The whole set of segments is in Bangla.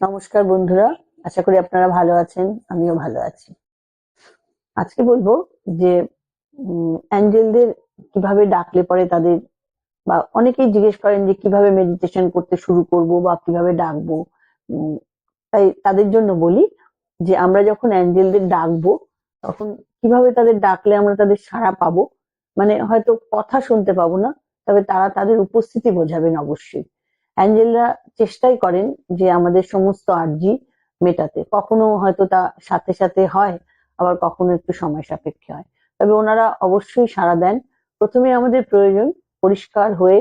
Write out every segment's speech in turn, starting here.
নমস্কার বন্ধুরা, আশা করি আপনারা ভালো আছেন। আমিও ভালো আছি। আজকে বলবো যে অ্যাঞ্জেলদের কিভাবে ডাকলে পরে তাদের, বা অনেকেই জিজ্ঞেস করেন যে কিভাবে মেডিটেশন করতে শুরু করব বা কিভাবে ডাকবো। উম, তাই তাদের জন্য বলি যে আমরা যখন অ্যাঞ্জেলদের ডাকবো তখন কিভাবে তাদের ডাকলে আমরা তাদের সাড়া পাবো। মানে হয়তো কথা শুনতে পাবো না, তবে তারা তাদের উপস্থিতি বোঝাবেন অবশ্যই। অ্যাঞ্জেলরা চেষ্টাই করেন যে আমাদের সমস্ত আর্জি মেটাতে। কখনো হয়তো তা সাথে সাথে হয়, আবার কখনো একটু সময় সাপেক্ষে হয়, তবে ওনারা অবশ্যই সাড়া দেন। প্রথমে আমাদের প্রয়োজন পরিষ্কার হয়ে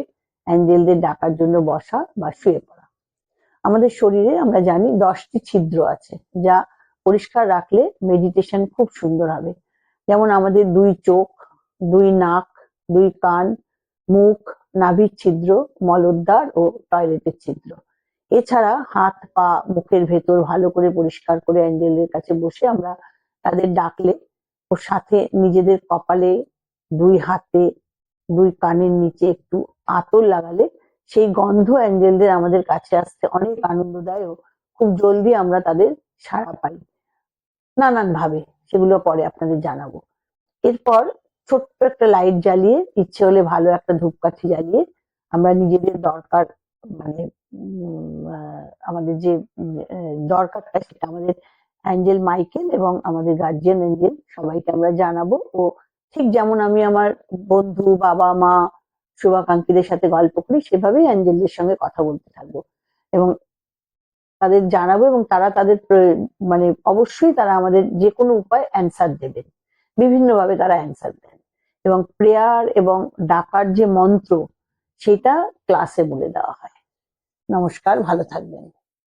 অ্যাঞ্জেলদের ডাকার জন্য বসা বা শুয়ে পড়া। আমাদের শরীরে আমরা জানি 10টি ছিদ্র আছে, যা পরিষ্কার রাখলে মেডিটেশন খুব সুন্দর হবে। যেমন আমাদের 2 চোখ, 2 নাক, 2 কান, মুখ, নাভির ছিদ্র, মলদ্বার ও টয়লেটের ছিদ্র। এছাড়া হাত পা মুখের ভেতর ভালো করে পরিষ্কার করে অ্যাঞ্জেলের কাছে বসে আমরা তাদের ডাকলে, ওর সাথে নিজেদের কপালে, 2 হাতে, 2 কানের নিচে একটু আতর লাগালে সেই গন্ধ অ্যাঞ্জেলদের আমাদের কাছে আসতে অনেক আনন্দ দেয় ও খুব জলদি আমরা তাদের সাড়া পাই নানান ভাবে। সেগুলো পরে আপনাদের জানাবো। এরপর ছোট্ট একটা লাইট জ্বালিয়ে, ইচ্ছে হলে ভালো একটা ধূপকাঠি জ্বালিয়ে আমরা নিজেদের দরকার, মানে আমাদের যে দরকারটা সেটা আমাদের অ্যাঞ্জেল মাইকেল এবং আমাদের গার্জিয়ান অ্যাঞ্জেল সবাইকে আমরা জানাবো। ও ঠিক যেমন আমি আমার বন্ধু, বাবা মা, শুভাকাঙ্ক্ষীদের সাথে গল্প করি, সেভাবেই অ্যাঞ্জেলদের সঙ্গে কথা বলতে থাকবো এবং তাদের জানাবো, এবং তারা তাদের মানে অবশ্যই তারা আমাদের যে কোনো উপায় অ্যান্সার দেবেন। বিভিন্ন ভাবে তারা অ্যান্সার দেন, এবং প্রেয়ার এবং ডাকার যে মন্ত্র সেটা ক্লাসে বলে দেওয়া হয়। নমস্কার, ভালো থাকবেন।